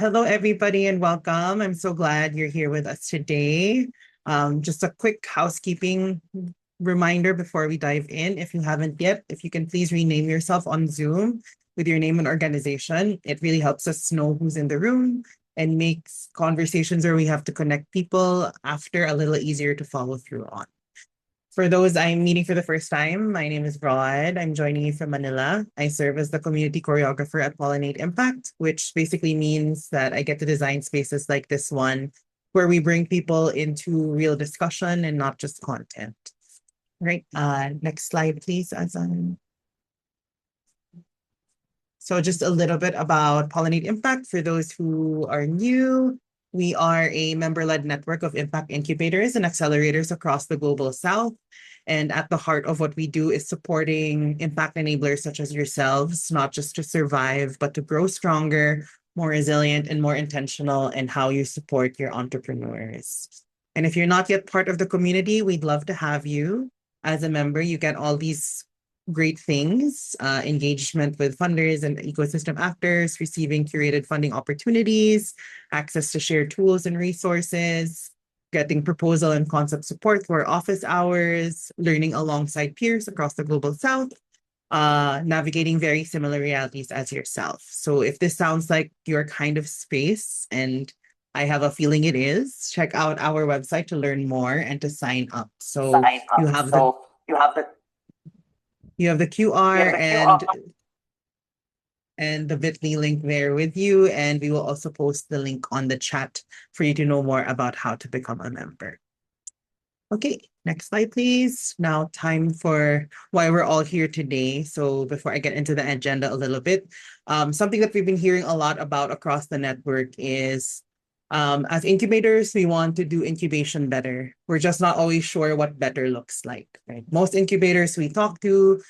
Hello, everybody, and welcome. I'm so glad you're here with us today. Just a quick housekeeping reminder before we dive in. If you haven't yet, if you can please rename yourself on Zoom with your name and organization. It really helps us know who's in the room and makes conversations where we have to connect people after a little easier to follow through on. For those I'm meeting for the first time, my name is Rod. I'm joining you from Manila. I serve as the community choreographer at Pollinate Impact, which basically means that I get to design spaces like this one, where we bring people into real discussion and not just content. Right. Next slide, please, Azan. So just a little bit about Pollinate Impact for those who are new. We are a member-led network of impact incubators and accelerators across the global south. And at the heart of what we do is supporting impact enablers such as yourselves, not just to survive, but to grow stronger, more resilient, and more intentional in how you support your entrepreneurs. And if you're not yet part of the community, we'd love to have you. As a member, you get all these great things, engagement with funders and ecosystem actors, receiving curated funding opportunities, access to shared tools and resources, getting proposal and concept support for office hours, learning alongside peers across the global south, navigating very similar realities as yourself. So if this sounds like your kind of space, and I have a feeling it is, check out our website to learn more and to sign up. So you have the QR and the bit.ly link there with you. And we will also post the link on the chat for you to know more about how to become a member. Okay, next slide, please. Now time for why we're all here today. So before I get into the agenda a little bit, something that we've been hearing a lot about across the network is as incubators, we want to do incubation better. We're just not always sure what better looks like. Right? Most incubators we talk to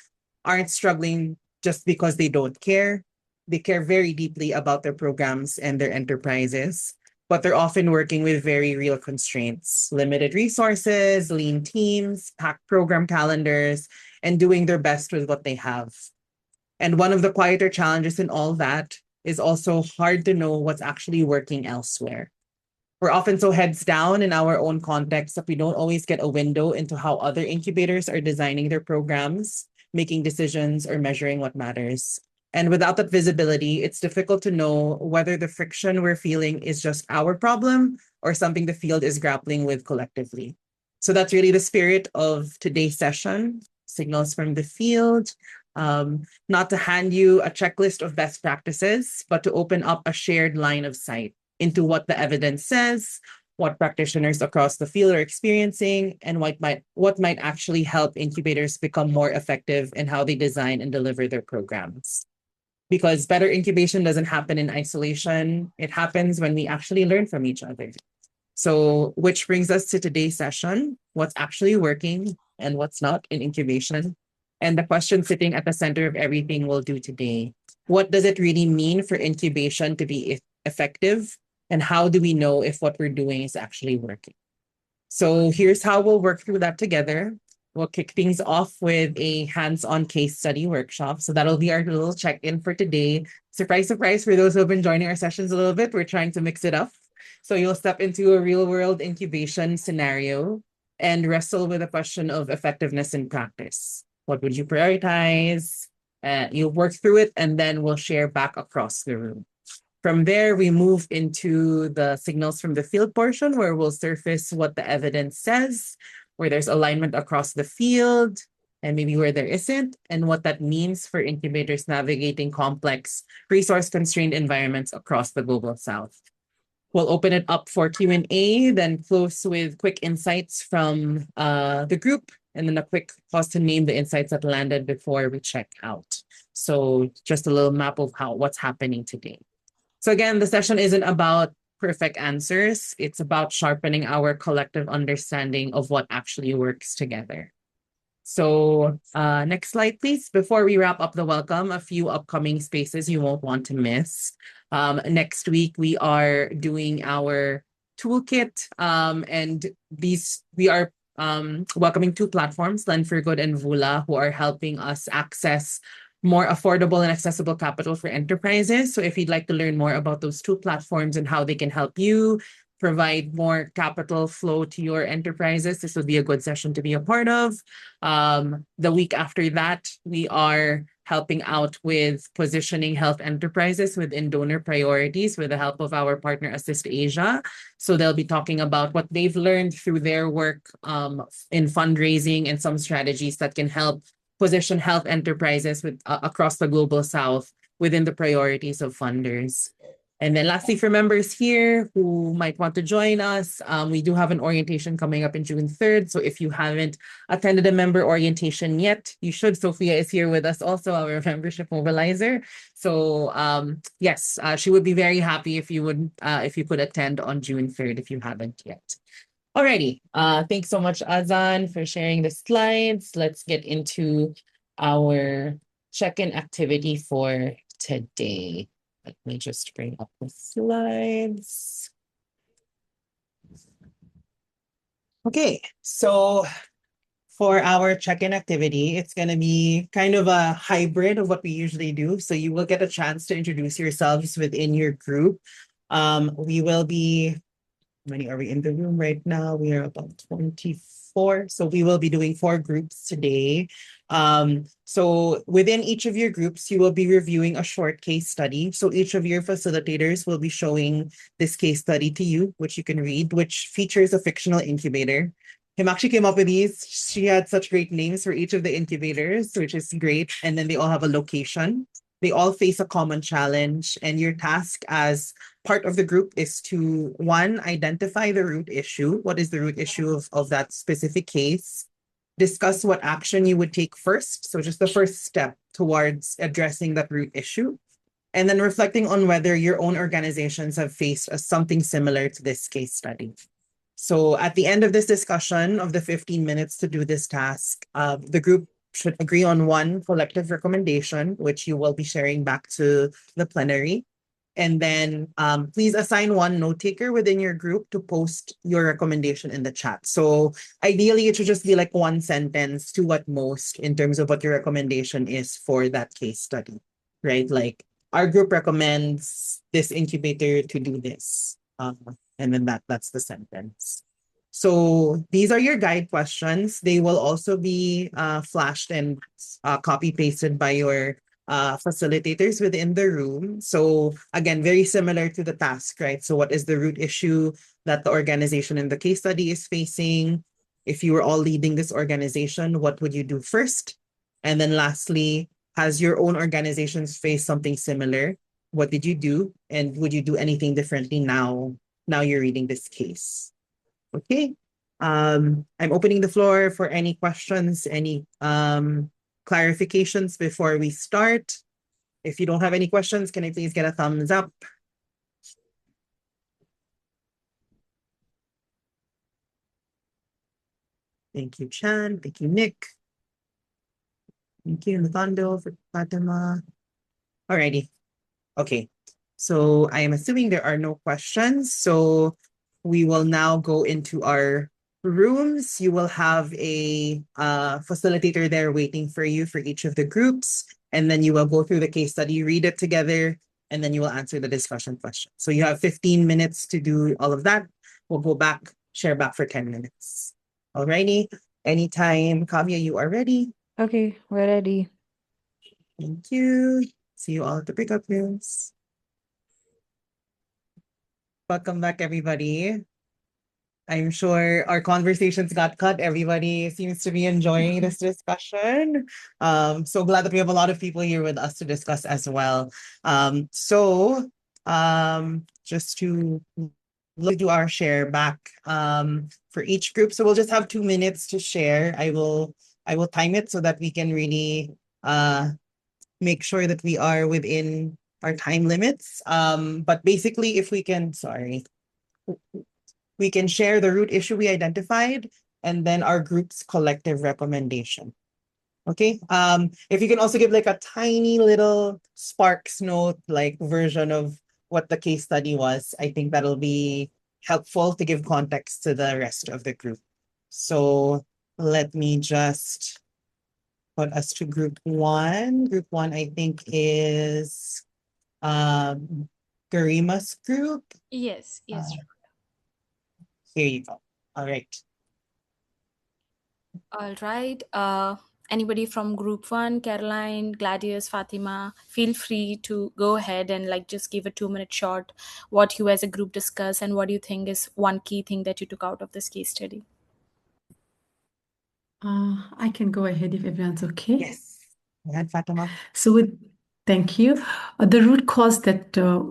aren't struggling just because they don't care. They care very deeply about their programs and their enterprises, but they're often working with very real constraints, limited resources, lean teams, packed program calendars, and doing their best with what they have. And one of the quieter challenges in all that is also hard to know what's actually working elsewhere. We're often so heads down in our own context that we don't always get a window into how other incubators are designing their programs, making decisions, or measuring what matters. And without that visibility, it's difficult to know whether the friction we're feeling is just our problem or something the field is grappling with collectively. So that's really the spirit of today's session, Signals from the Field. Not to hand you a checklist of best practices, but to open up a shared line of sight into what the evidence says, what practitioners across the field are experiencing, and what might actually help incubators become more effective in how they design and deliver their programs. Because better incubation doesn't happen in isolation. It happens when we actually learn from each other. So, which brings us to today's session, what's actually working and what's not in incubation. And the question sitting at the center of everything we'll do today. What does it really mean for incubation to be effective? And how do we know if what we're doing is actually working? So here's how we'll work through that together. We'll kick things off with a hands-on case study workshop. So that'll be our little check-in for today. Surprise, surprise, for those who have been joining our sessions a little bit, we're trying to mix it up. So you'll step into a real-world incubation scenario and wrestle with the question of effectiveness in practice. What would you prioritize? You'll work through it, and then we'll share back across the room. From there, we move into the signals from the field portion, where we'll surface what the evidence says, where there's alignment across the field, and maybe where there isn't, and what that means for incubators navigating complex, resource-constrained environments across the global south. We'll open it up for Q&A, then close with quick insights from the group, and then a quick pause to name the insights that landed before we check out. So just a little map of what's happening today. So again, the session isn't about perfect answers. It's about sharpening our collective understanding of what actually works together. So next slide, please. Before we wrap up the welcome, a few upcoming spaces you won't want to miss. Next week, we are doing our toolkit, and we are welcoming two platforms, Lend for Good and Vula, who are helping us access more affordable and accessible capital for enterprises. So if you'd like to learn more about those two platforms and how they can help you provide more capital flow to your enterprises, this would be a good session to be a part of. The week after that, we are helping out with positioning health enterprises within donor priorities with the help of our partner Assist Asia. So they'll be talking about what they've learned through their work in fundraising and some strategies that can help position health enterprises with across the global south within the priorities of funders. And then lastly, for members here who might want to join us, we do have an orientation coming up in June 3rd. So if you haven't attended a member orientation yet, you should. Sophia is here with us also, our membership mobilizer. So yes, she would be very happy if you could attend on June 3rd if you haven't yet. Alrighty, thanks so much, Azan, for sharing the slides. Let's get into our check-in activity for today. Let me just bring up the slides. Okay, so for our check-in activity, it's going to be kind of a hybrid of what we usually do. So you will get a chance to introduce yourselves within your group. We will be, how many are we in the room right now? We are about 24. So we will be doing 4 groups today. So within each of your groups, you will be reviewing a short case study. So each of your facilitators will be showing this case study to you, which you can read, which features a fictional incubator. Himakshi came up with these. She had such great names for each of the incubators, which is great. And then they all have a location. They all face a common challenge. And your task as part of the group is to, 1, identify the root issue. What is the root issue of that specific case? Discuss what action you would take first. So just the first step towards addressing that root issue. And then reflecting on whether your own organizations have faced something similar to this case study. So at the end of this discussion of the 15 minutes to do this task, the group should agree on one collective recommendation, which you will be sharing back to the plenary. And then please assign one note taker within your group to post your recommendation in the chat. So ideally, it should just be like 1 sentence, 2 at most, in terms of what your recommendation is for that case study, right? Like, our group recommends this incubator to do this. And then that's the sentence. So these are your guide questions. They will also be flashed and copy pasted by your facilitators within the room. So again, very similar to the task, right? So what is the root issue that the organization in the case study is facing? If you were all leading this organization, what would you do first? And then lastly, has your own organizations faced something similar? What did you do? And would you do anything differently now you're reading this case? Okay. I'm opening the floor for any questions, any clarifications before we start. If you don't have any questions, can I please get a thumbs up? Thank you, Chan. Thank you, Nick. Thank you, Nathando, for Fatima. Alrighty. Okay. So I am assuming there are no questions. So we will now go into our rooms. You will have a facilitator there waiting for you for each of the groups. And then you will go through the case study, read it together, and then you will answer the discussion question. So you have 15 minutes to do all of that. We'll go back, share back for 10 minutes. Alrighty. Anytime, Kavya, you are ready. Okay, we're ready. Thank you. See you all at the breakout rooms. Welcome back, everybody. I'm sure our conversations got cut. Everybody seems to be enjoying this discussion. So glad that we have a lot of people here with us to discuss as well. Just to do our share back for each group. So we'll just have 2 minutes to share. I will time it so that we can really make sure that we are within our time limits. But basically, if we can, we can share the root issue we identified and then our group's collective recommendation. Okay. If you can also give like a tiny little Sparks note, like version of what the case study was, I think that'll be helpful to give context to the rest of the group. So let me just put us to group one. Group one, I think, is Garima's group. Yes. Here you go. All right. All right. Anybody from group one, Caroline, Gladius, Fatima, feel free to go ahead and just give a 2-minute short what you as a group discuss and what you think is one key thing that you took out of this case study. I can go ahead if everyone's okay. Yes. Go ahead, Fatima. Thank you. The root cause that there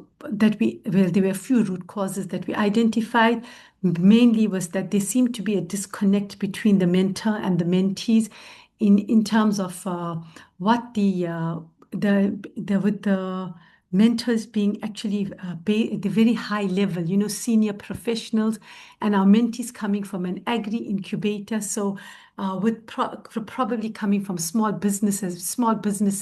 were a few root causes that we identified. Mainly was that there seemed to be a disconnect between the mentor and the mentees in terms of what with the mentors being actually at the very high level, senior professionals, and our mentees coming from an agri incubator. So with probably coming from small businesses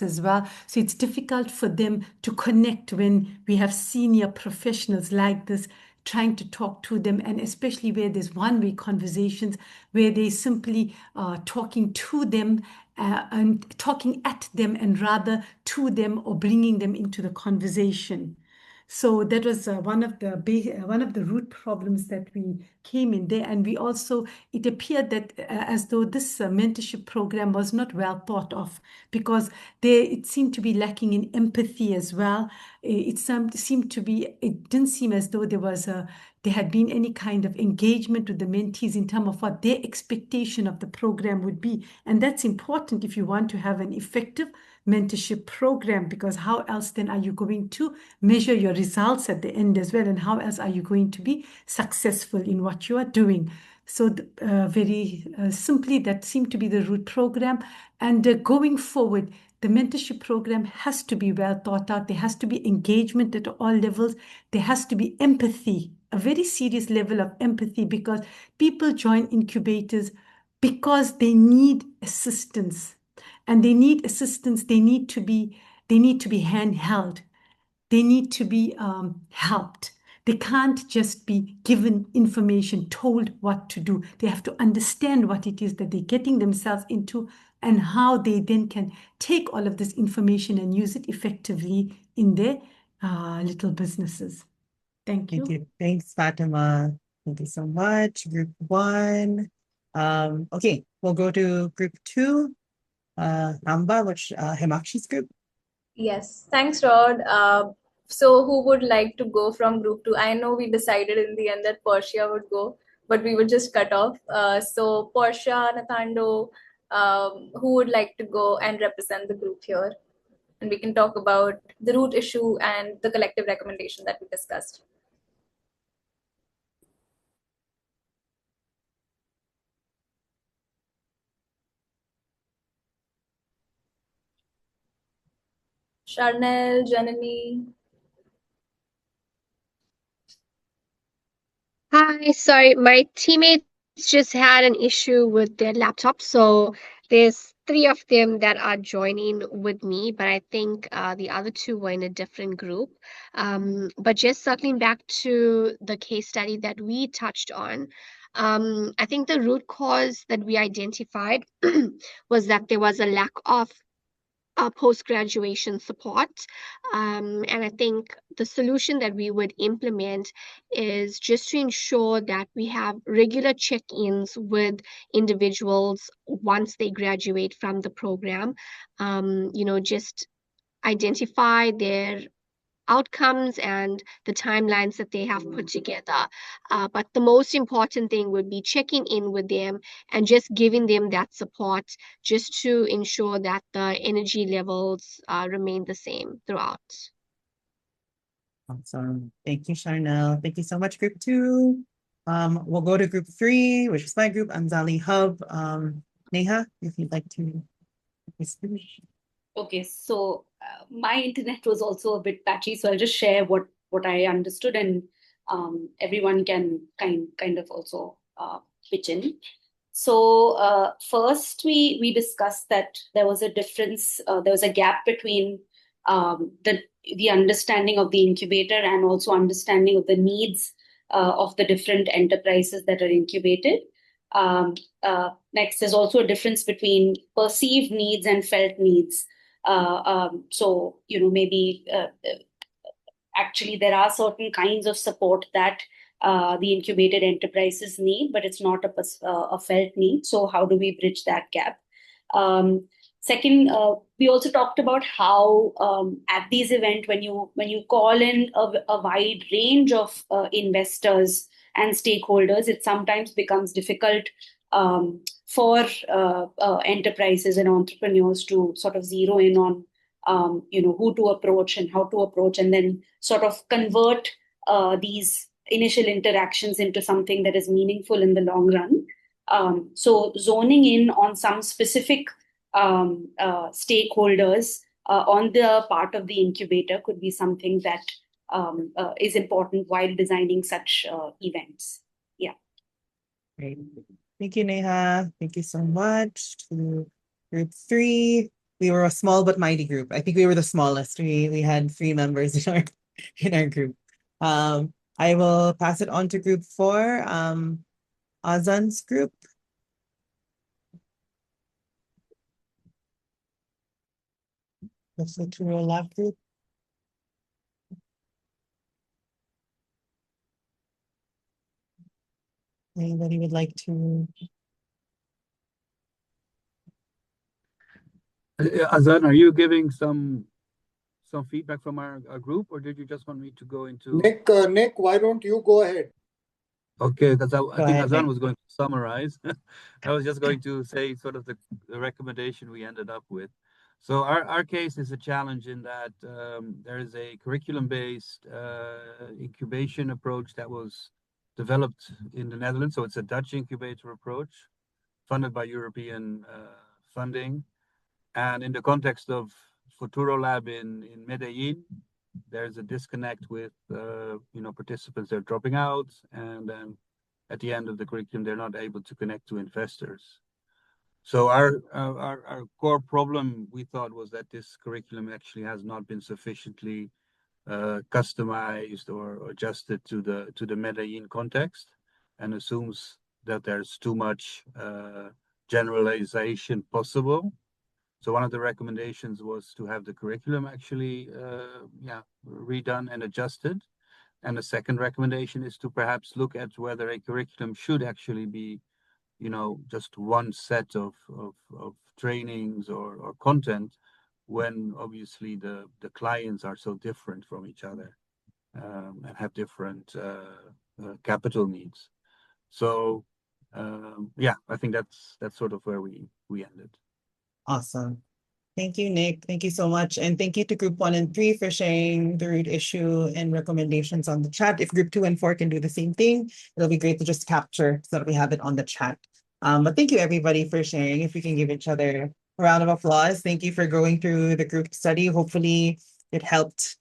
as well. So it's difficult for them to connect when we have senior professionals like this trying to talk to them, and especially where there's one-way conversations where they simply talking to them and talking at them and rather to them or bringing them into the conversation. So that was one of the root problems that we came in there, and we also it appeared that as though this mentorship program was not well thought of, because it seemed to be lacking in empathy as well. It didn't seem as though there had been any kind of engagement with the mentees in terms of what their expectation of the program would be, and that's important if you want to have an effective mentorship program, because how else then are you going to measure your results at the end as well, and how else are you going to be successful in what you are doing? So very simply, that seemed to be the root program. And going forward, the mentorship program has to be well thought out. There has to be engagement at all levels. There has to be empathy, a very serious level of empathy, because people join incubators because they need assistance, and they need assistance. They need to be handheld. They need to be helped. They can't just be given information, told what to do. They have to understand what it is that they're getting themselves into, and how they then can take all of this information and use it effectively in their little businesses. Thank you. Thank you. Thanks, Fatima. Thank you so much. Group one. Okay, we'll go to group two. Amba, which Himakshi's group. Yes, thanks, Rod. So who would like to go from group two? I know we decided in the end that Portia would go, but we were just cut off. So Portia, Nathando, who would like to go and represent the group here? And we can talk about the root issue and the collective recommendation that we discussed. Charnel, Janani. Hi, sorry, my teammates just had an issue with their laptop, so there's 3 of them that are joining with me, but I think the other 2 were in a different group. But just circling back to the case study that we touched on, I think the root cause that we identified was that there was a lack of post-graduation support. And I think the solution that we would implement is just to ensure that we have regular check-ins with individuals once they graduate from the program. Just identify their outcomes and the timelines that they have put together. But the most important thing would be checking in with them and just giving them that support, just to ensure that the energy levels remain the same throughout. Awesome. Thank you, Charnel. Thank you so much, group two. We'll go to group three, which is my group, Anzali Hub. Neha, if you'd like to. Okay, so my internet was also a bit patchy, so I'll just share what I understood, and everyone can kind of also pitch in. So first, we discussed that there was a difference, there was a gap between the understanding of the incubator and also understanding of the needs of the different enterprises that are incubated. Next, there's also a difference between perceived needs and felt needs. So, maybe actually there are certain kinds of support that the incubated enterprises need, but it's not a felt need. So how do we bridge that gap? Second, we also talked about how at these events, when you call in a wide range of investors and stakeholders, it sometimes becomes difficult for enterprises and entrepreneurs to sort of zero in on who to approach and how to approach, and then sort of convert these initial interactions into something that is meaningful in the long run. So zoning in on some specific stakeholders on the part of the incubator could be something that is important while designing such events. Yeah. Great. Thank you, Neha. Thank you so much to group 3. We were a small but mighty group. I think we were the smallest. We had 3 members in our group. I will pass it on to group 4, Azan's group. The Futuro Lab group. Anybody would like to? Azan, are you giving some feedback from our group, or did you just want me to go into? Nick, why don't you go ahead? Okay, because I think Azan Nick. was going to summarize. I was just going to say sort of the recommendation we ended up with. So our case is a challenge in that there is a curriculum-based incubation approach that was developed in the Netherlands. So it's a Dutch incubator approach funded by European funding. And in the context of Futuro Lab in Medellin, there's a disconnect with participants. They're dropping out, and then at the end of the curriculum, they're not able to connect to investors. So our core problem, we thought, was that this curriculum actually has not been sufficiently customized or adjusted to the Medellin context, and assumes that there's too much generalization possible. So one of the recommendations was to have the curriculum actually redone and adjusted. And the second recommendation is to perhaps look at whether a curriculum should actually be, just one set of trainings or content, when obviously the clients are so different from each other and have different capital needs. So I think that's sort of where we ended. Awesome. Thank you, Nick. Thank you so much. And thank you to group 1 and 3 for sharing the root issue and recommendations on the chat. If group 2 and 4 can do the same thing, it'll be great to just capture so that we have it on the chat. But thank you everybody for sharing. If we can give each other a round of applause. Thank you for going through the group study. Hopefully it helped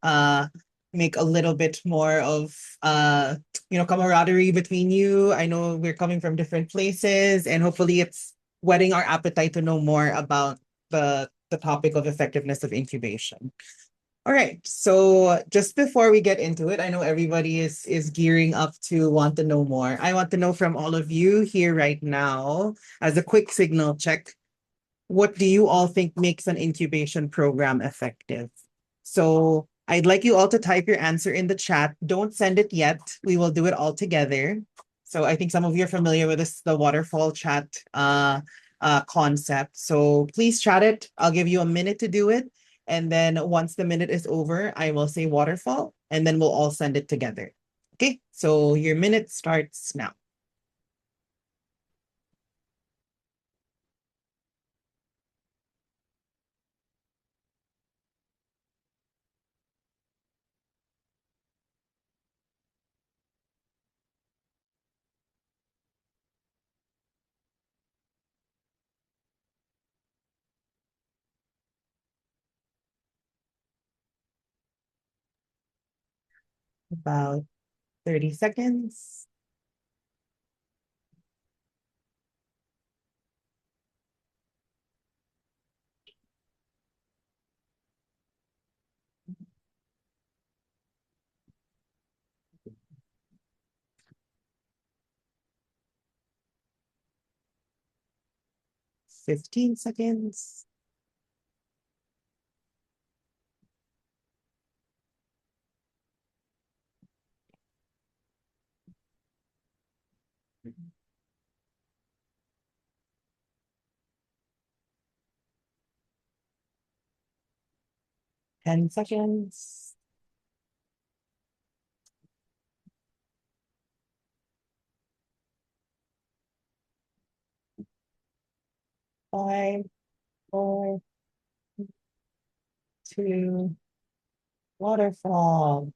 make a little bit more of camaraderie between you. I know we're coming from different places, and hopefully it's whetting our appetite to know more about the topic of effectiveness of incubation. All right, so just before we get into it, I know everybody is gearing up to want to know more. I want to know from all of you here right now, as a quick signal check, what do you all think makes an incubation program effective? So I'd like you all to type your answer in the chat. Don't send it yet. We will do it all together. So I think some of you are familiar with this, the waterfall chat concept. So please chat it. I'll give you a minute to do it. And then once the minute is over, I will say waterfall, and then we'll all send it together. Okay, so your minute starts now. About 30 seconds. 15 seconds. Ten seconds. 5, 4, 2, Waterfall. You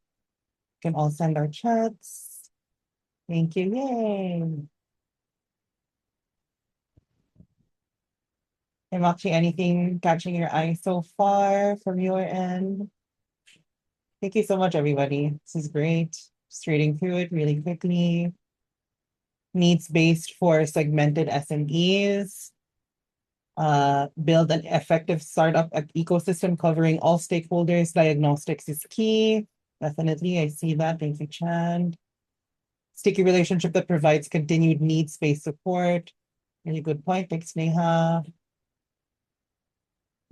can all send our chats. Thank you. Yay. Himakshi, anything catching your eye so far from your end? Thank you so much, everybody. This is great. Just reading through it really quickly. Needs-based for segmented SMEs. Build an effective startup ecosystem covering all stakeholders. Diagnostics is key. Definitely, I see that. Thank you, Chand. Sticky relationship that provides continued needs-based support. Really good point. Thanks, Neha.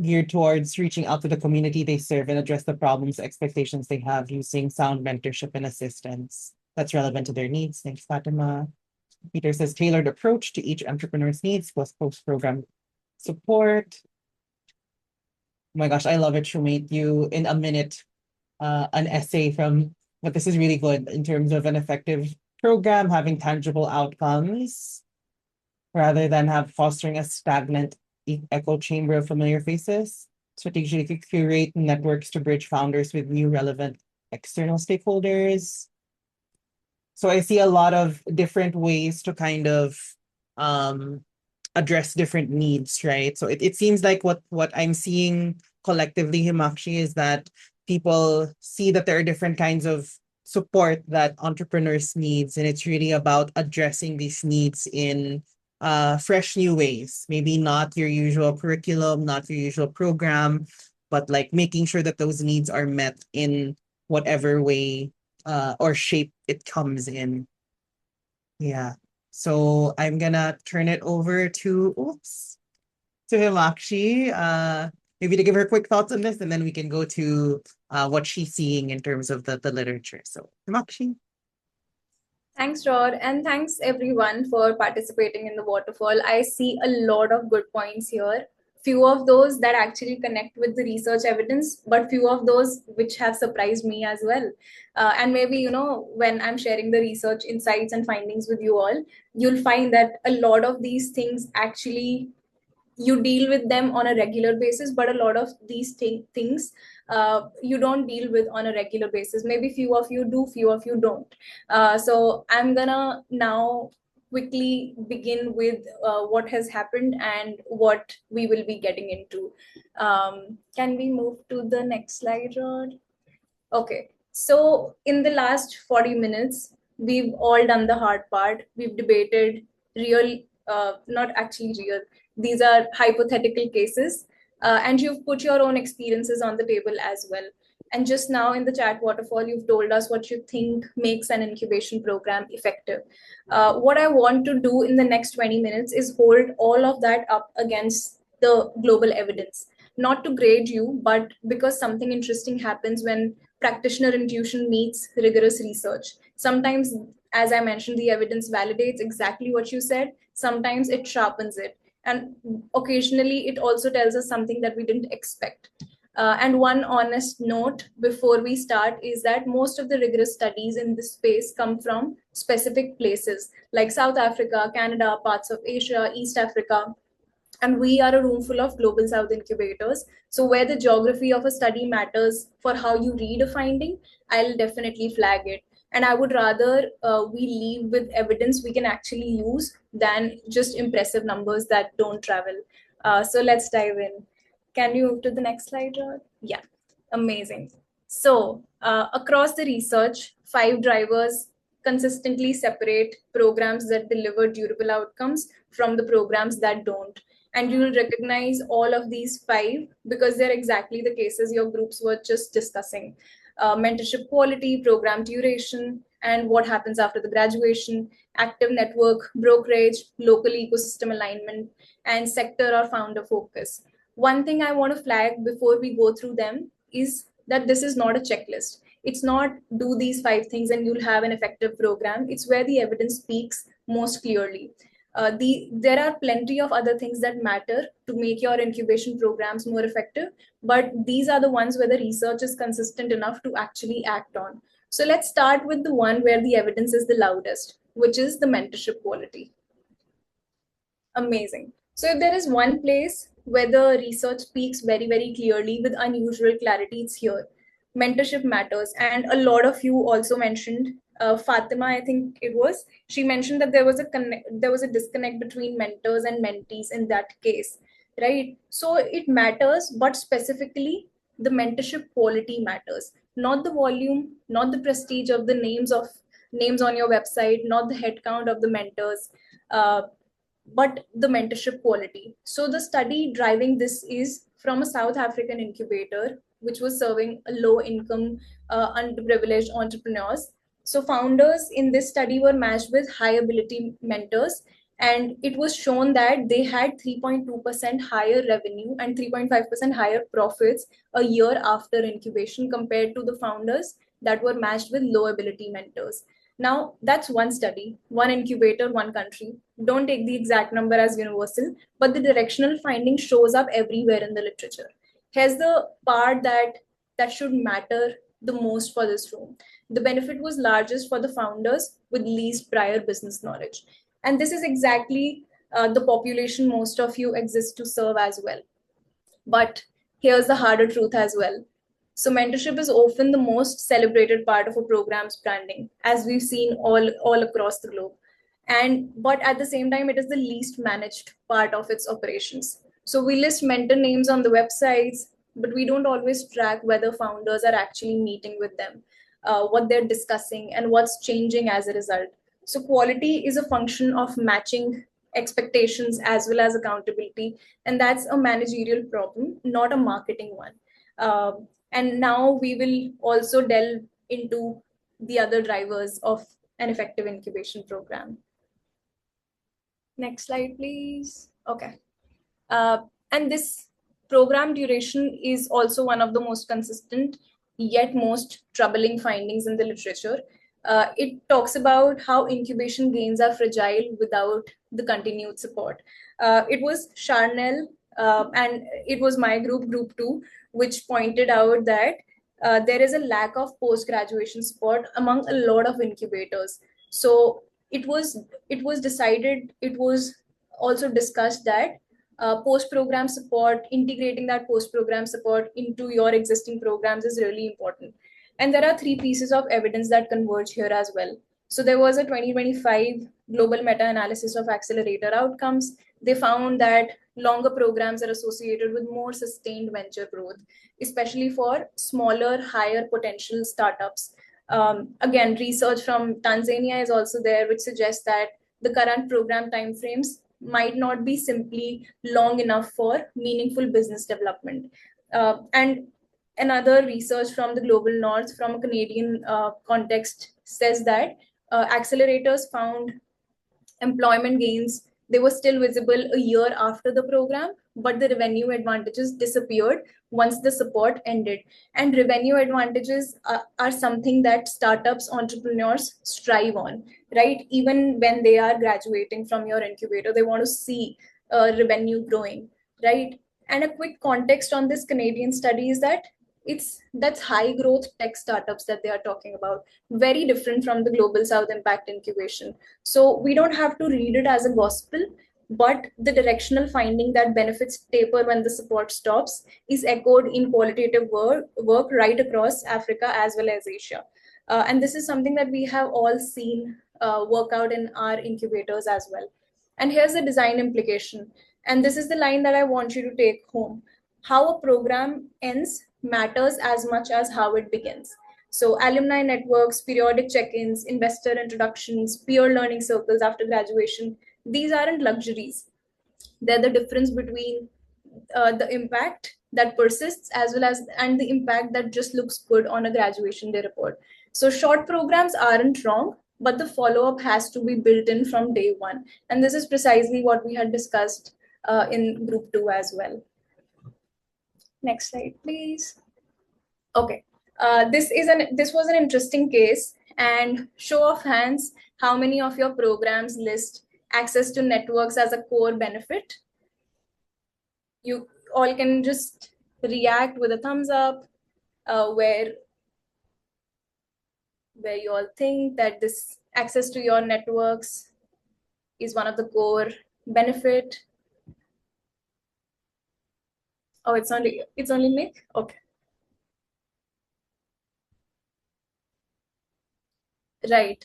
Geared towards reaching out to the community they serve and address the problems, expectations they have using sound mentorship and assistance that's relevant to their needs. Thanks, Fatima. Peter says tailored approach to each entrepreneur's needs plus post-program support. Oh my gosh, I love it, Shumate. You in a minute, an essay from, but this is really good in terms of an effective program having tangible outcomes rather than have fostering a stagnant echo chamber of familiar faces. Strategically curate networks to bridge founders with new relevant external stakeholders. So I see a lot of different ways to kind of address different needs, right? So it seems like what I'm seeing collectively, Himakshi, is that people see that there are different kinds of support that entrepreneurs needs, and it's really about addressing these needs in fresh new ways. Maybe not your usual curriculum, not your usual program, but like making sure that those needs are met in whatever way or shape it comes in. Yeah. So I'm gonna turn it over to Himakshi, maybe to give her quick thoughts on this, and then we can go to what she's seeing in terms of the literature. So Himakshi. Thanks, Rod, and thanks everyone for participating in the Waterfall. I see a lot of good points here. Few of those that actually connect with the research evidence, but few of those which have surprised me as well. And maybe, you know, when I'm sharing the research insights and findings with you all, you'll find that a lot of these things actually you deal with them on a regular basis, but a lot of these things you don't deal with on a regular basis. Maybe few of you do, few of you don't. So I'm gonna now quickly begin with what has happened and what we will be getting into. Can we move to the next slide, Rod? Okay, so in the last 40 minutes, we've all done the hard part. We've debated real, not actually real, these are hypothetical cases, and you've put your own experiences on the table as well. And just now in the chat Waterfall, you've told us what you think makes an incubation program effective. What I want to do in the next 20 minutes is hold all of that up against the global evidence. Not to grade you, but because something interesting happens when practitioner intuition meets rigorous research. Sometimes, as I mentioned, the evidence validates exactly what you said. Sometimes it sharpens it. And occasionally it also tells us something that we didn't expect. And one honest note before we start is that most of the rigorous studies in this space come from specific places like South Africa, Canada, parts of Asia, East Africa. And we are a room full of global South incubators. So where the geography of a study matters for how you read a finding, I'll definitely flag it. And I would rather we leave with evidence we can actually use than just impressive numbers that don't travel. So let's dive in. Can you move to the next slide, Rod? Yeah, amazing. So across the research, 5 drivers consistently separate programs that deliver durable outcomes from the programs that don't. And you will recognize all of these 5 because they're exactly the cases your groups were just discussing. mentorship quality, program duration, and what happens after the graduation, active network, brokerage, local ecosystem alignment, and sector or founder focus. One thing I want to flag before we go through them is that this is not a checklist. It's not do these 5 things and you'll have an effective program. It's where the evidence speaks most clearly. There are plenty of other things that matter to make your incubation programs more effective, but these are the ones where the research is consistent enough to actually act on. So let's start with the one where the evidence is the loudest, which is the mentorship quality. Amazing. So if there is one place where the research speaks very, very clearly with unusual clarity, it's here. Mentorship matters. And a lot of you also mentioned, Fatima, I think it was, she mentioned that there was a disconnect between mentors and mentees in that case, right? So it matters, but specifically the mentorship quality matters, not the volume, not the prestige of the names on your website, not the head count of the mentors. But the mentorship quality. So the study driving this is from a South African incubator, which was serving a low-income, underprivileged entrepreneurs. So founders in this study were matched with high-ability mentors, and it was shown that they had 3.2% higher revenue and 3.5% higher profits a year after incubation compared to the founders that were matched with low-ability mentors. Now, that's one study, one incubator, one country. Don't take the exact number as universal, but the directional finding shows up everywhere in the literature. Here's the part that should matter the most for this room. The benefit was largest for the founders with least prior business knowledge. And this is exactly the population most of you exist to serve as well. But here's the harder truth as well. So mentorship is often the most celebrated part of a program's branding, as we've seen all across the globe. But at the same time, it is the least managed part of its operations. So we list mentor names on the websites, but we don't always track whether founders are actually meeting with them, what they're discussing, and what's changing as a result. So quality is a function of matching expectations as well as accountability, and that's a managerial problem, not a marketing one. And now we will also delve into the other drivers of an effective incubation program. Next slide, please. Okay. And this program duration is also one of the most consistent yet most troubling findings in the literature. It talks about how incubation gains are fragile without the continued support. It was Charnel and it was my group 2, which pointed out that there is a lack of post-graduation support among a lot of incubators. So it was also discussed that post-program support, integrating that post-program support into your existing programs is really important. And there are 3 pieces of evidence that converge here as well. So there was a 2025 global meta-analysis of accelerator outcomes. They found that longer programs are associated with more sustained venture growth, especially for smaller, higher potential startups. Again, research from Tanzania is also there, which suggests that the current program timeframes might not be simply long enough for meaningful business development. And another research from the global north, from a Canadian context, says that accelerators found employment gains, they were still visible a year after the program, but the revenue advantages disappeared once the support ended. And revenue advantages are something that startups, entrepreneurs strive on, right? Even when they are graduating from your incubator, they want to see revenue growing, right? And a quick context on this Canadian study is that that's high growth tech startups that they are talking about, very different from the global South impact incubation. So we don't have to read it as a gospel, but the directional finding that benefits taper when the support stops is echoed in qualitative work right across Africa as well as Asia. And this is something that we have all seen work out in our incubators as well. And here's the design implication. And this is the line that I want you to take home. How a program ends matters as much as how it begins. So alumni networks, periodic check-ins, investor introductions, peer learning circles after graduation, these aren't luxuries. They're the difference between the impact that persists, as well as and the impact that just looks good on a graduation day report. So short programs aren't wrong, but the follow-up has to be built in from day one. And this is precisely what we had discussed in group 2 as well. Next slide, please. Okay, this was an interesting case. And show of hands, how many of your programs list access to networks as a core benefit? You all can just react with a thumbs up, where you all think that this access to your networks is one of the core benefit. Oh, it's only Nick? Okay. Right.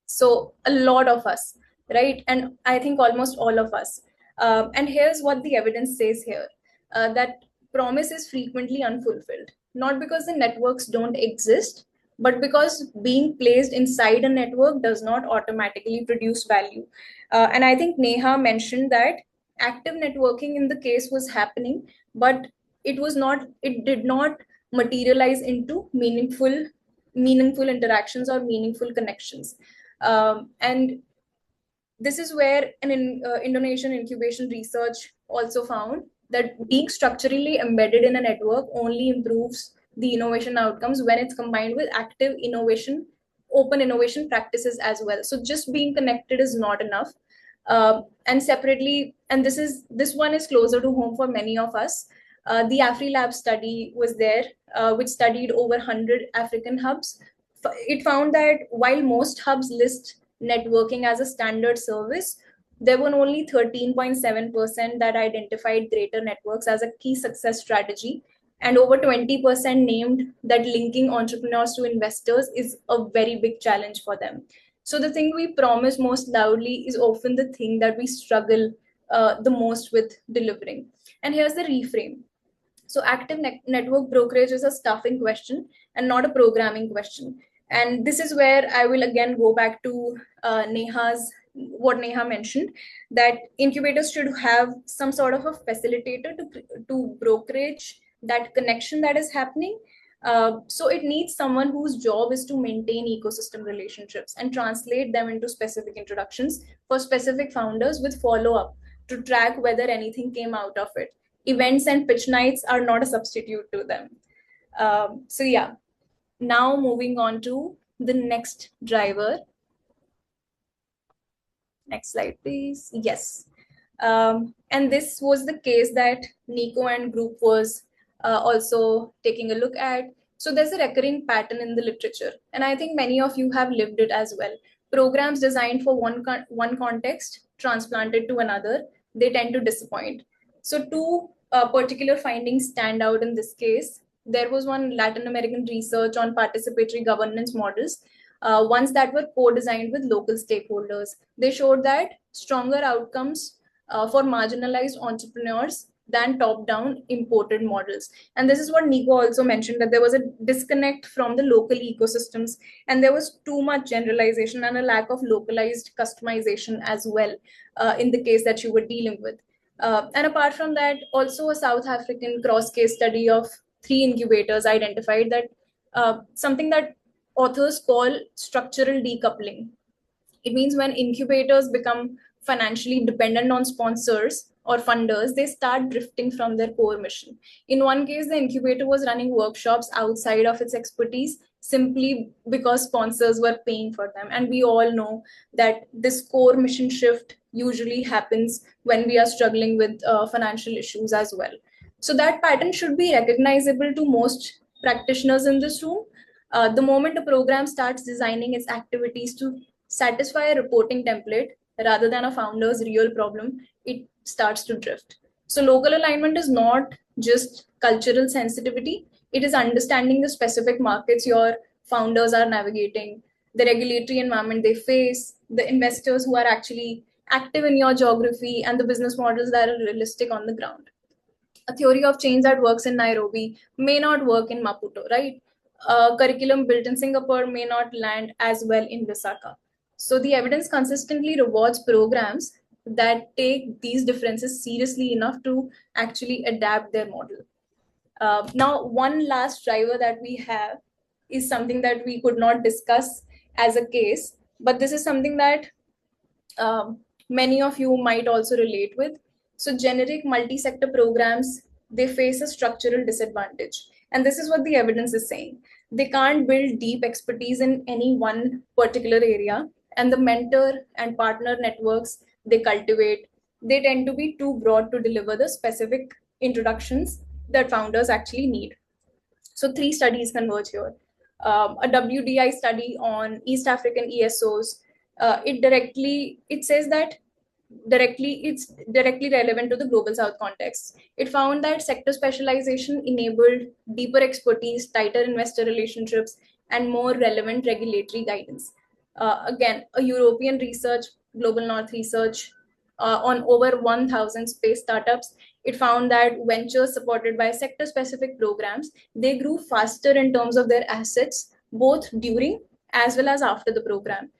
So a lot of us, right? And I think almost all of us. And here's what the evidence says here, that promise is frequently unfulfilled, not because the networks don't exist, but because being placed inside a network does not automatically produce value. And I think Neha mentioned that active networking in the case was happening, but it did not materialize into meaningful interactions or meaningful connections. And this is where Indonesian incubation research also found that being structurally embedded in a network only improves the innovation outcomes when it's combined with active innovation, open innovation practices as well. So just being connected is not enough. And separately, and this one is closer to home for many of us. The AfriLab study was there, which studied over 100 African hubs. It found that while most hubs list networking as a standard service, there were only 13.7% that identified greater networks as a key success strategy, and over 20% named that linking entrepreneurs to investors is a very big challenge for them. So the thing we promise most loudly is often the thing that we struggle the most with delivering. And here's the reframe. So active network brokerage is a staffing question and not a programming question. And this is where I will again go back to what Neha mentioned, that incubators should have some sort of a facilitator to brokerage that connection that is happening. So it needs someone whose job is to maintain ecosystem relationships and translate them into specific introductions for specific founders with follow-up to track whether anything came out of it. Events and pitch nights are not a substitute to them. So yeah, now moving on to the next driver. Next slide, please. Yes. And this was the case that Nico and group was also taking a look at. So there's a recurring pattern in the literature, and I think many of you have lived it as well. Programs designed for one context, transplanted to another, they tend to disappoint. So two particular findings stand out in this case. There was one Latin American research on participatory governance models, ones that were co-designed with local stakeholders. They showed that stronger outcomes for marginalized entrepreneurs than top-down imported models. And this is what Nico also mentioned, that there was a disconnect from the local ecosystems, and there was too much generalization and a lack of localized customization as well in the case that you were dealing with. And apart from that, also a South African cross-case study of 3 incubators identified that something that authors call structural decoupling. It means when incubators become financially dependent on sponsors or funders, they start drifting from their core mission. In one case, the incubator was running workshops outside of its expertise simply because sponsors were paying for them. And we all know that this core mission shift usually happens when we are struggling with financial issues as well. So that pattern should be recognizable to most practitioners in this room. The moment a program starts designing its activities to satisfy a reporting template rather than a founder's real problem, it starts to drift. So local alignment is not just cultural sensitivity, it is understanding the specific markets your founders are navigating, the regulatory environment they face, the investors who are actually active in your geography, and the business models that are realistic on the ground. A theory of change that works in Nairobi may not work in Maputo, right? A curriculum built in Singapore may not land as well in Lusaka. So the evidence consistently rewards programs that take these differences seriously enough to actually adapt their model. Now, one last driver that we have is something that we could not discuss as a case, but this is something that many of you might also relate with. So generic multi-sector programs, they face a structural disadvantage. And this is what the evidence is saying. They can't build deep expertise in any one particular area. And the mentor and partner networks they cultivate, they tend to be too broad to deliver the specific introductions that founders actually need. So 3 studies converge here. A WDI study on East African ESOs, it says that it's directly relevant to the global south context. It found that sector specialization enabled deeper expertise, tighter investor relationships, and more relevant regulatory guidance. Again, a European research, Global North research, on over 1,000 space startups, it found that ventures supported by sector specific programs, they grew faster in terms of their assets, both during as well as after the program.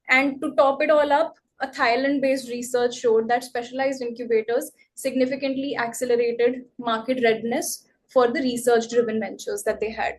And to top it all up, a Thailand-based research showed that specialized incubators significantly accelerated market readiness for the research-driven ventures that they had.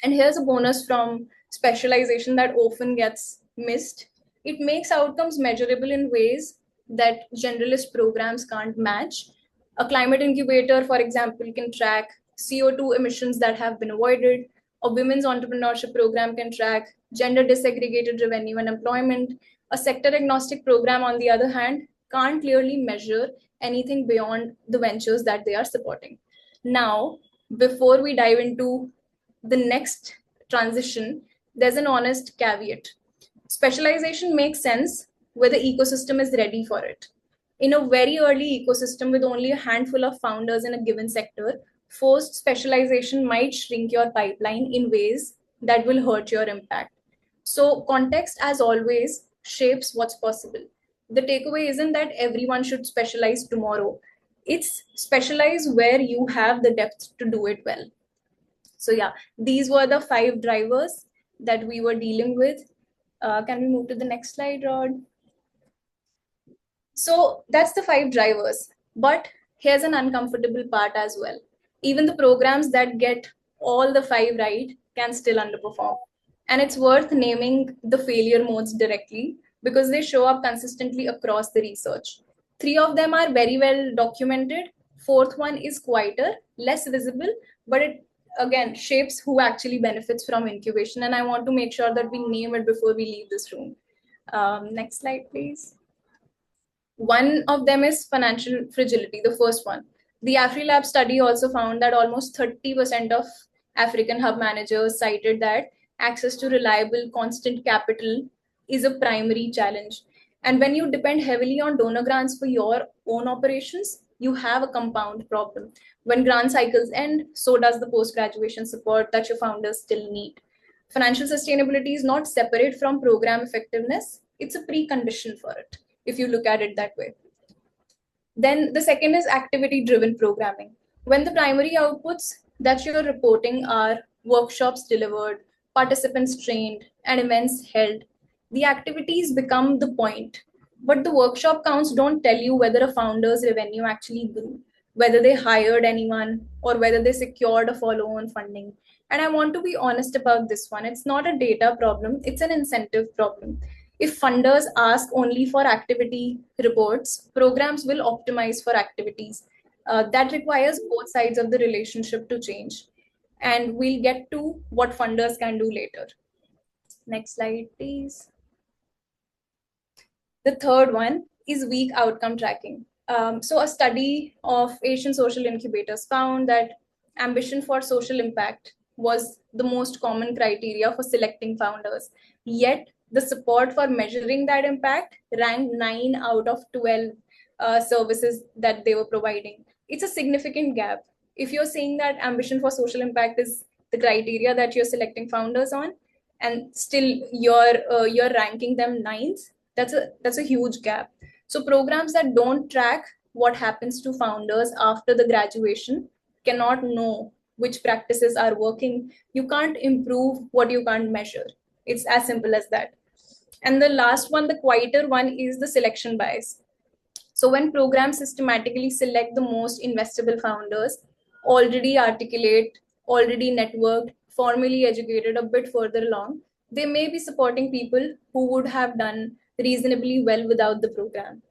And here's a bonus from specialization that often gets missed. It makes outcomes measurable in ways that generalist programs can't match. A climate incubator, for example, can track CO2 emissions that have been avoided. A women's entrepreneurship program can track gender disaggregated revenue and employment. A sector agnostic program, on the other hand, can't clearly measure anything beyond the ventures that they are supporting. Now, before we dive into the next transition, there's an honest caveat. Specialization makes sense where the ecosystem is ready for it. In a very early ecosystem with only a handful of founders in a given sector, forced specialization might shrink your pipeline in ways that will hurt your impact. So context, as always, shapes what's possible. The takeaway isn't that everyone should specialize tomorrow. It's specialize where you have the depth to do it well. So yeah, these were the 5 drivers that we were dealing with. Can we move to the next slide, Rod? So that's the 5 drivers. But here's an uncomfortable part as well. Even the programs that get all the 5 right can still underperform. And it's worth naming the failure modes directly because they show up consistently across the research. 3 of them are very well documented. 4th one is quieter, less visible, but it again shapes who actually benefits from incubation. And I want to make sure that we name it before we leave this room. Next slide, please. One of them is financial fragility, the first one. The AfriLab study also found that almost 30% of African hub managers cited that access to reliable, constant capital is a primary challenge. And when you depend heavily on donor grants for your own operations, you have a compound problem. When grant cycles end, so does the post-graduation support that your founders still need. Financial sustainability is not separate from program effectiveness. It's a precondition for it, if you look at it that way. Then the second is activity-driven programming. When the primary outputs that you're reporting are workshops delivered, participants trained, and events held, the activities become the point. But the workshop counts don't tell you whether a founder's revenue actually grew, whether they hired anyone, or whether they secured a follow-on funding. And I want to be honest about this one. It's not a data problem, it's an incentive problem. If funders ask only for activity reports, programs will optimize for activities. That requires both sides of the relationship to change. And we'll get to what funders can do later. Next slide, please. The third one is weak outcome tracking. So a study of Asian social incubators found that ambition for social impact was the most common criteria for selecting founders. Yet the support for measuring that impact ranked 9 out of 12 services that they were providing. It's a significant gap. If you're saying that ambition for social impact is the criteria that you're selecting founders on, and still you're ranking them 9s, that's a huge gap. So programs that don't track what happens to founders after the graduation cannot know which practices are working. You can't improve what you can't measure. It's as simple as that. And the last one, the quieter one, is the selection bias. So when programs systematically select the most investable founders, already articulate, already networked, formally educated, a bit further along, they may be supporting people who would have done reasonably well without the program.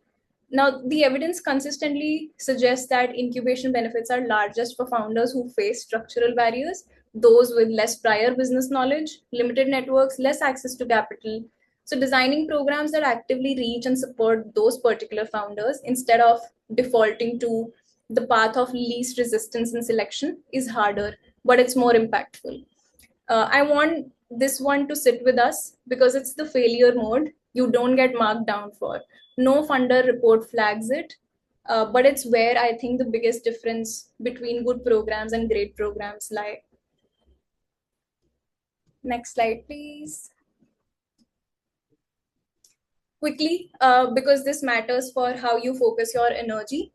Now, the evidence consistently suggests that incubation benefits are largest for founders who face structural barriers, those with less prior business knowledge, limited networks, less access to capital. So, designing programs that actively reach and support those particular founders instead of defaulting to the path of least resistance and selection is harder, but it's more impactful. I want this one to sit with us because it's the failure mode you don't get marked down for. No funder report flags it, but it's where I think the biggest difference between good programs and great programs lie. Next slide, please. Quickly, because this matters for how you focus your energy.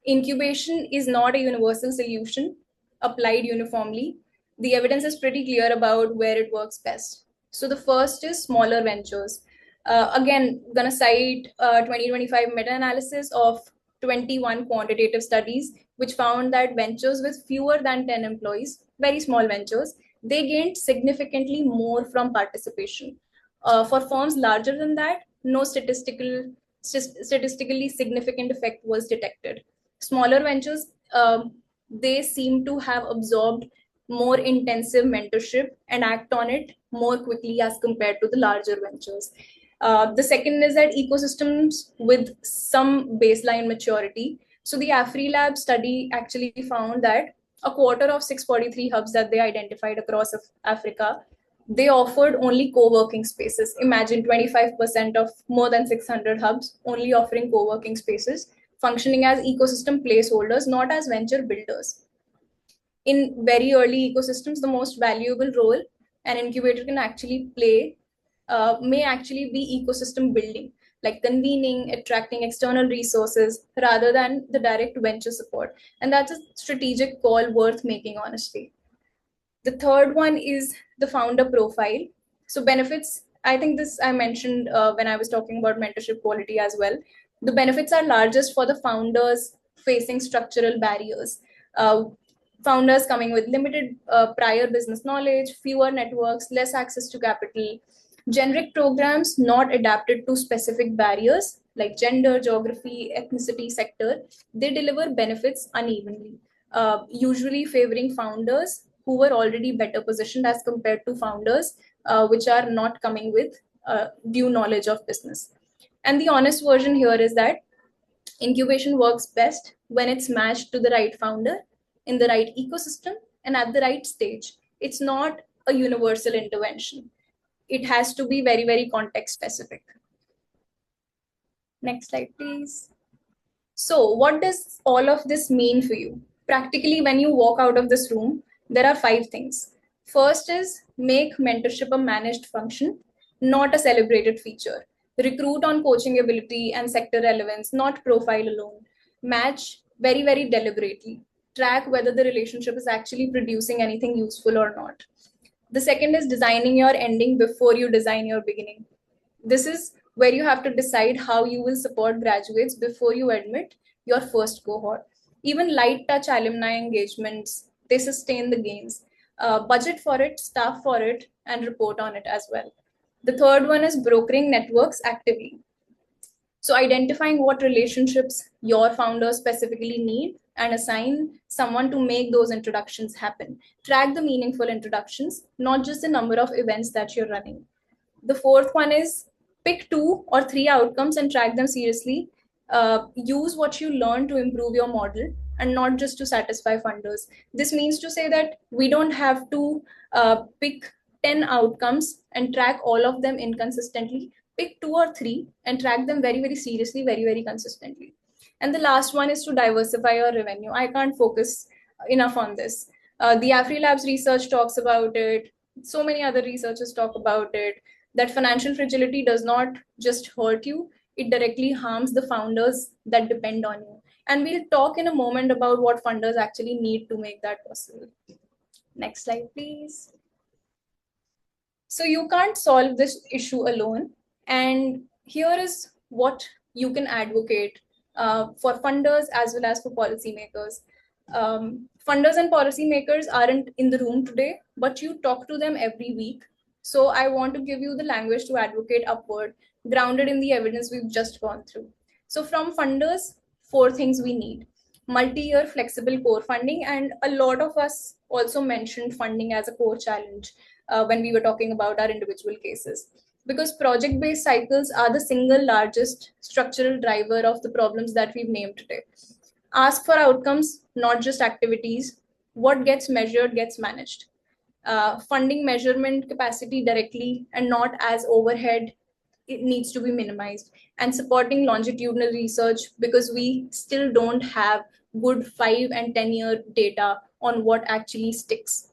Incubation is not a universal solution applied uniformly. The evidence is pretty clear about where it works best. So the first is smaller ventures. Again, gonna cite 2025 meta-analysis of 21 quantitative studies, which found that ventures with fewer than 10 employees, very small ventures, they gained significantly more from participation. For firms larger than that, no statistically significant effect was detected. Smaller ventures, they seem to have absorbed more intensive mentorship and act on it more quickly as compared to the larger ventures. The second is that ecosystems with some baseline maturity. So the AfriLab study actually found that a quarter of 643 hubs that they identified across Africa, they offered only co-working spaces. Imagine 25% of more than 600 hubs only offering co-working spaces, functioning as ecosystem placeholders, not as venture builders. In very early ecosystems, the most valuable role an incubator can actually play may actually be ecosystem building, like convening, attracting external resources rather than the direct venture support. And that's a strategic call worth making, honestly. The third one is the founder profile. So benefits, I think this I mentioned when I was talking about mentorship quality as well. The benefits are largest for the founders facing structural barriers. Founders coming with limited prior business knowledge, fewer networks, less access to capital. Generic programs not adapted to specific barriers like gender, geography, ethnicity, sector, they deliver benefits unevenly, usually favoring founders who were already better positioned as compared to founders which are not coming with due knowledge of business. And the honest version here is that incubation works best when it's matched to the right founder in the right ecosystem and at the right stage. It's not a universal intervention. It has to be very, very context specific. Next slide, please. So what does all of this mean for you? Practically, when you walk out of this room, there are 5 things. First is make mentorship a managed function, not a celebrated feature. Recruit on coaching ability and sector relevance, not profile alone. Match very, very deliberately. Track whether the relationship is actually producing anything useful or not. The second is designing your ending before you design your beginning. This is where you have to decide how you will support graduates before you admit your first cohort. Even light touch alumni engagements, they sustain the gains. Budget for it, staff for it, and report on it as well. The third one is brokering networks actively. So identifying what relationships your founders specifically need and assign someone to make those introductions happen. Track the meaningful introductions, not just the number of events that you're running. The fourth one is pick 2 or 3 outcomes and track them seriously. Use what you learn to improve your model and not just to satisfy funders. This means to say that we don't have to pick 10 outcomes and track all of them inconsistently. Pick 2 or 3 and track them very, very seriously, very, very consistently. And the last one is to diversify your revenue. I can't focus enough on this. The AfriLabs research talks about it. So many other researchers talk about it, that financial fragility does not just hurt you, it directly harms the founders that depend on you. And we'll talk in a moment about what funders actually need to make that possible. Next slide, please. So you can't solve this issue alone. And here is what you can advocate for funders as well as for policymakers. Funders and policymakers aren't in the room today, but you talk to them every week. So I want to give you the language to advocate upward, grounded in the evidence we've just gone through. So from funders, 4 things we need: multi-year flexible core funding, and a lot of us also mentioned funding as a core challenge when we were talking about our individual cases, because project-based cycles are the single largest structural driver of the problems that we've named today. Ask for outcomes, not just activities. What gets measured gets managed. Funding measurement capacity directly and not as overhead, it needs to be minimized. And supporting longitudinal research, because we still don't have good 5 and 10-year data on what actually sticks,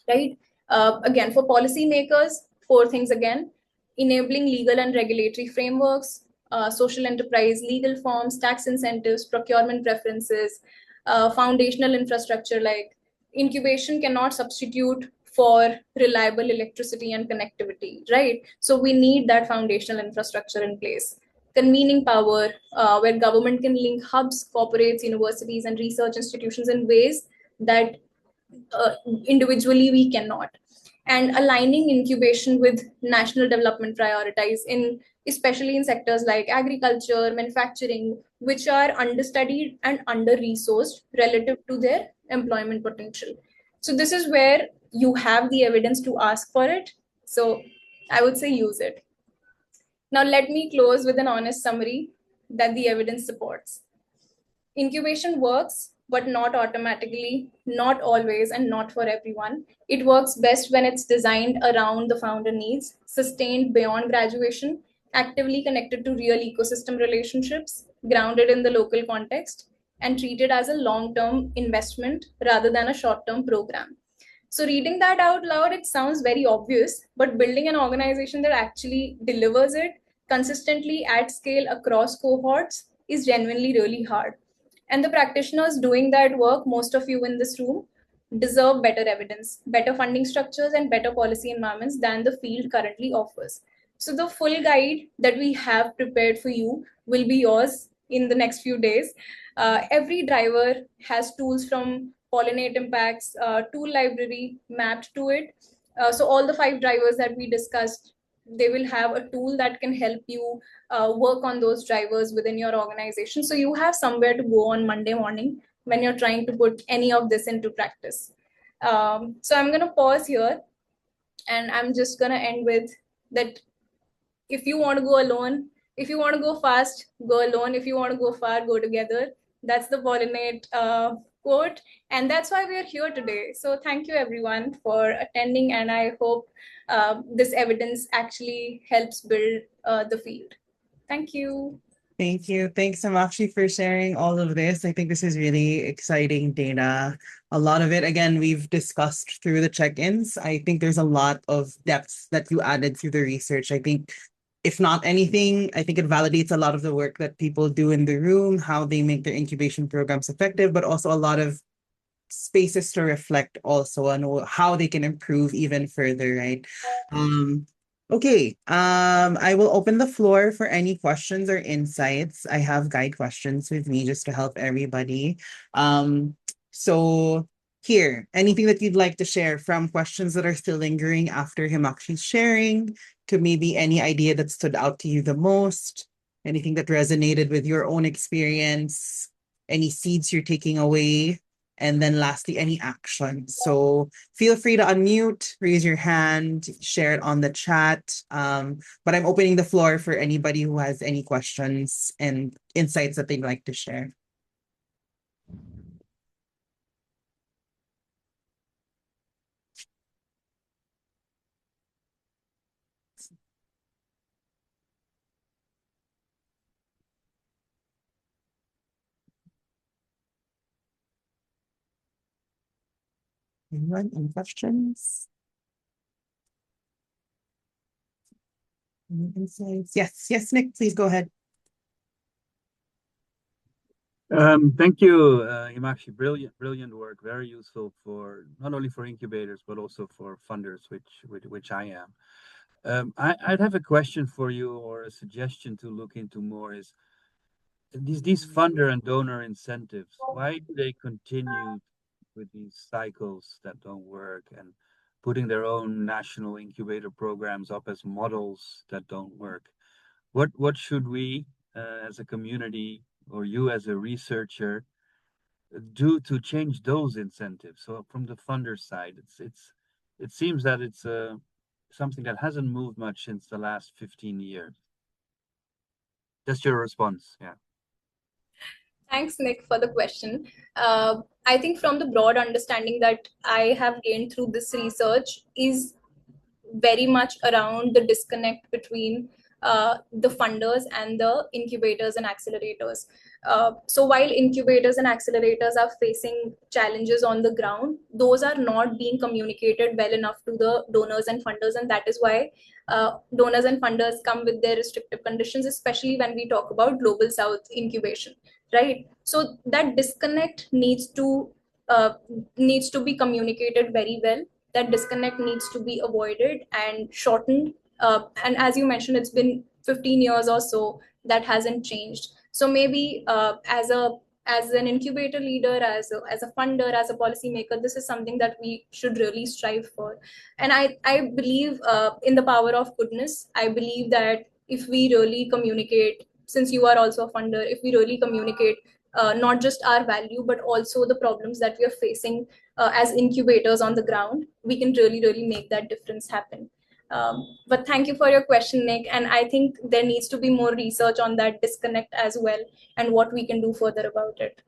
right? Again, for policymakers, 4 things again: enabling legal and regulatory frameworks, social enterprise legal forms, tax incentives, procurement preferences, foundational infrastructure like incubation cannot substitute for reliable electricity and connectivity, right? So we need that foundational infrastructure in place. Convening power, where government can link hubs, corporates, universities, and research institutions in ways that individually we cannot. And aligning incubation with national development priorities, in especially in sectors like agriculture, manufacturing, which are understudied and under resourced relative to their employment potential. So this is where you have the evidence to ask for it, so I would say use it. Now let me close with an honest summary that the evidence supports. Incubation works, but not automatically, not always, and not for everyone. It works best when it's designed around the founder needs, sustained beyond graduation, actively connected to real ecosystem relationships, grounded in the local context, and treated as a long-term investment rather than a short-term program. So reading that out loud, it sounds very obvious, but building an organization that actually delivers it consistently at scale across cohorts is genuinely really hard. And the practitioners doing that work, most of you in this room, deserve better evidence, better funding structures, and better policy environments than the field currently offers. So the full guide that we have prepared for you will be yours in the next few days. Every driver has tools from Pollinate Impact's tool library mapped to it. So all the 5 drivers that we discussed, they will have a tool that can help you work on those drivers within your organization. So you have somewhere to go on Monday morning when you're trying to put any of this into practice. So I'm going to pause here, and I'm just going to end with that: if you want to go alone, if you want to go fast, go alone. If you want to go far, go together. That's the Pollinate quote. And that's why we're here today. So thank you everyone for attending. And I hope this evidence actually helps build the field. Thank you. Thank you. Thanks, Himakshi, for sharing all of this. I think this is really exciting data. A lot of it, again, we've discussed through the check-ins. I think there's a lot of depth that you added through the research. I think, if not anything, I think it validates a lot of the work that people do in the room, how they make their incubation programs effective, but also a lot of spaces to reflect also on how they can improve even further, right? Okay, I will open the floor for any questions or insights. I have guide questions with me just to help everybody. So here, anything that you'd like to share, from questions that are still lingering after Himakshi's sharing to maybe any idea that stood out to you the most, anything that resonated with your own experience, any seeds you're taking away, and then lastly, any action. So feel free to unmute, raise your hand, share it on the chat. But I'm opening the floor for anybody who has any questions and insights that they'd like to share. Anyone? Any questions? Any insights? Yes, Nick, please go ahead. Thank you, Himakshi. Brilliant work. Very useful for not only for incubators but also for funders, which I am. I'd have a question for you, or a suggestion to look into more, is these funder and donor incentives. Why do they continue with these cycles that don't work, and putting their own national incubator programs up as models that don't work? What should we, as a community, or you as a researcher, do to change those incentives? So from the funder side, it seems that it's something that hasn't moved much since the last 15 years. Just your response. Yeah. Thanks, Nick, for the question. I think from the broad understanding that I have gained through this research is very much around the disconnect between the funders and the incubators and accelerators. So while incubators and accelerators are facing challenges on the ground, those are not being communicated well enough to the donors and funders, and that is why donors and funders come with their restrictive conditions, especially when we talk about global south incubation, right? So that disconnect needs to be communicated very well. That disconnect needs to be avoided and shortened. And as you mentioned, it's been 15 years or so, that hasn't changed. So maybe as an incubator leader, as a funder, as a policymaker, this is something that we should really strive for. And I believe in the power of goodness. I believe that if we really communicate, since you are also a funder, if we really communicate not just our value, but also the problems that we are facing as incubators on the ground, we can really, really make that difference happen. But thank you for your question, Nick. And I think there needs to be more research on that disconnect as well, and what we can do further about it.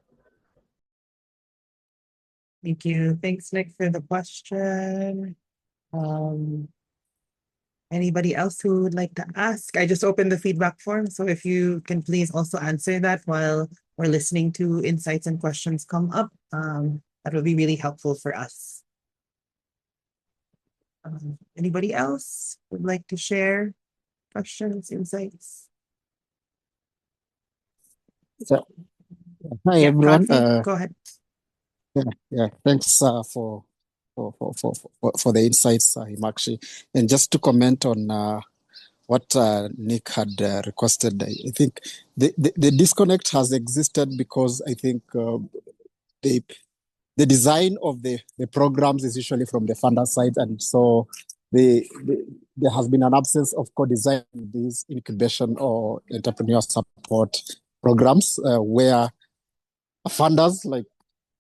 Thank you. Thanks, Nick, for the question. Anybody else who would like to ask? I just opened the feedback form, so if you can please also answer that while we're listening to insights and questions come up, that would be really helpful for us. Anybody else would like to share questions, insights? So, hi everyone. Godfrey, go ahead. Yeah. Thanks for the insights, Himakshi. And just to comment on what Nick had requested, I think the disconnect has existed because I think the design of the programs is usually from the funder side, and so there has been an absence of co-design these incubation or entrepreneur support programs where funders, like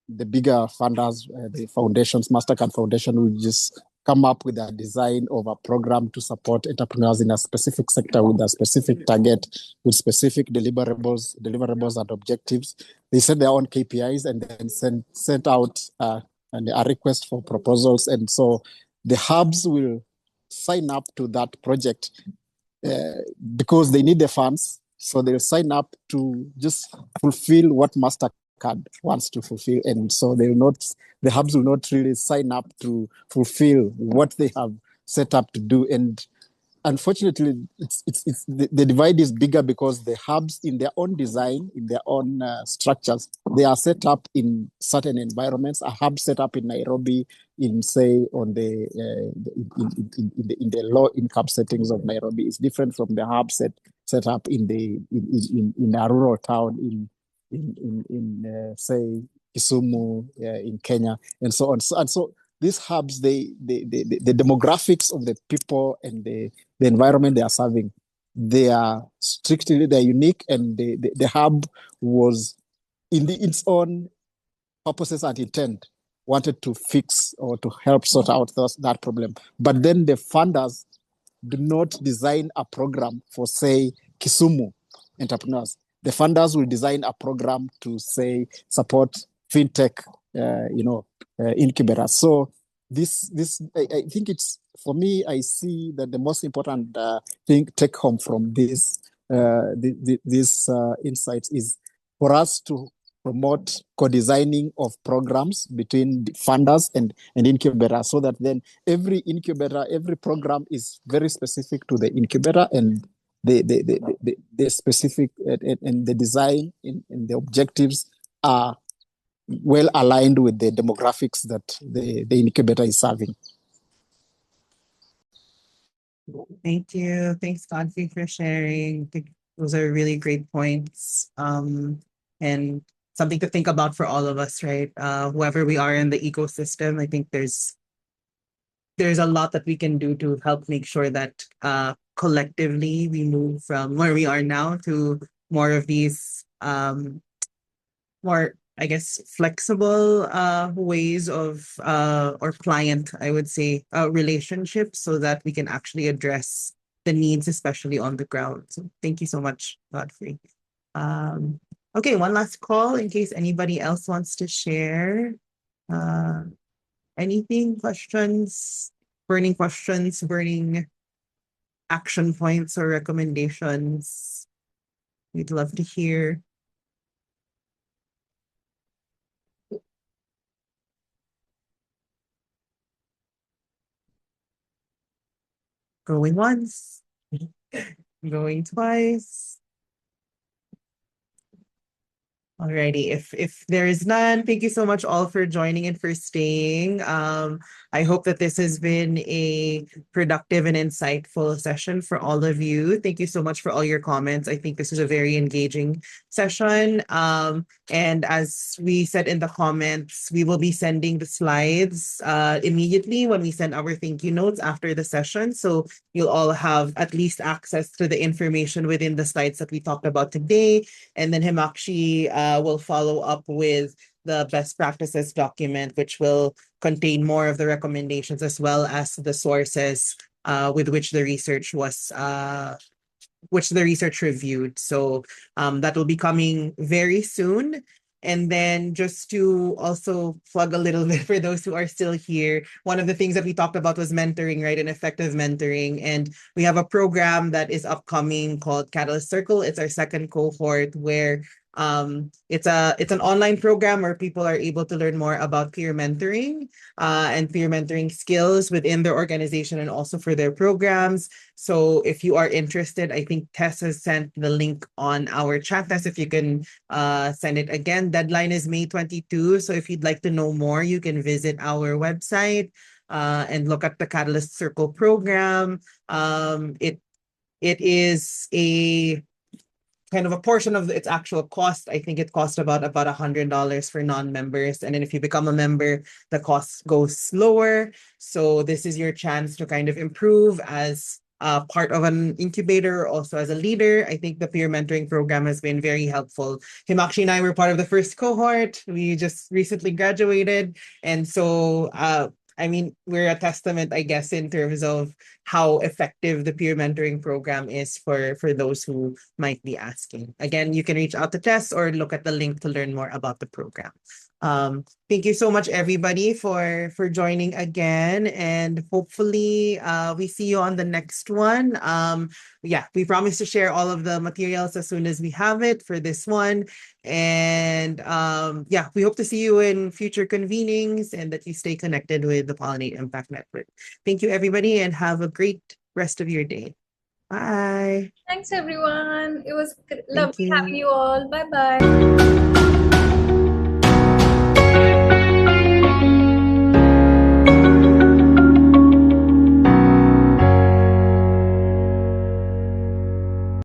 the bigger funders, the foundations, Mastercard Foundation, will just come up with a design of a program to support entrepreneurs in a specific sector with a specific target, with specific deliverables and objectives. They set their own KPIs and then send out a request for proposals. And so the hubs will sign up to that project because they need the funds. So they'll sign up to just fulfill what Mastercard wants to fulfill, and so the hubs will not really sign up to fulfill what they have set up to do. And unfortunately, the divide is bigger because the hubs, in their own design, in their own structures, they are set up in certain environments. A hub set up in Nairobi, in say on the in the low income settings of Nairobi, is different from the hub set up in a rural town in say Kisumu in Kenya, and so on. And so these hubs, the demographics of the people and the environment they are serving, they're unique, and the hub was in its own purposes and intent wanted to fix or to help sort out that problem. But then the funders do not design a program for, say, Kisumu entrepreneurs. The funders will design a program to, say, support fintech, incubators. So this I think it's, for me, I see that the most important take home from this insights is for us to promote co-designing of programs between funders and incubators, so that then every incubator, every program is very specific to the incubator, and the specific and the design and the objectives are well aligned with the demographics that the incubator is serving. Thank you. Thanks, Godfrey, for sharing. I think those are really great points. And something to think about for all of us, right? Whoever we are in the ecosystem, I think there's a lot that we can do to help make sure that collectively we move from where we are now to more of these more, I guess, flexible ways of or client, I would say, relationships so that we can actually address the needs, especially on the ground. So thank you so much, Godfrey. Okay, one last call in case anybody else wants to share. Anything, questions, burning action points or recommendations? We'd love to hear. Going once, going twice. Alrighty, if there is none, thank you so much all for joining and for staying. I hope that this has been a productive and insightful session for all of you. Thank you so much for all your comments. I think this is a very engaging session. And as we said in the comments, we will be sending the slides immediately when we send our thank you notes after the session. So you'll all have at least access to the information within the slides that we talked about today. And then Himakshi will follow up with the best practices document, which will contain more of the recommendations as well as the sources with which the research was reviewed. So that will be coming very soon. And then just to also plug a little bit for those who are still here, one of the things that we talked about was mentoring, right? And effective mentoring. And we have a program that is upcoming called Catalyst Circle. It's our second cohort where it's an online program where people are able to learn more about peer mentoring and peer mentoring skills within their organization and also for their programs. So if you are interested, I think Tess has sent the link on our chat. Tess, if you can send it again. Deadline is May 22. So if you'd like to know more, you can visit our website and look at the Catalyst Circle program. It is a kind of a portion of its actual cost. I think it costs about $100 for non-members. And then if you become a member, the cost goes lower. So this is your chance to kind of improve as part of an incubator, also as a leader. I think the peer mentoring program has been very helpful. Himakshi and I were part of the first cohort. We just recently graduated. And so I mean, we're a testament, I guess, in terms of how effective the peer mentoring program is for those who might be asking. Again, you can reach out to Tess or look at the link to learn more about the program. Thank you so much, everybody, for joining again, and hopefully we see you on the next one. Yeah, we promise to share all of the materials as soon as we have it for this one. And yeah, we hope to see you in future convenings and that you stay connected with the Pollinate Impact Network. Thank you, everybody, and have a great rest of your day. Bye. Thanks, everyone. It was Thank lovely having you. you all. Bye bye.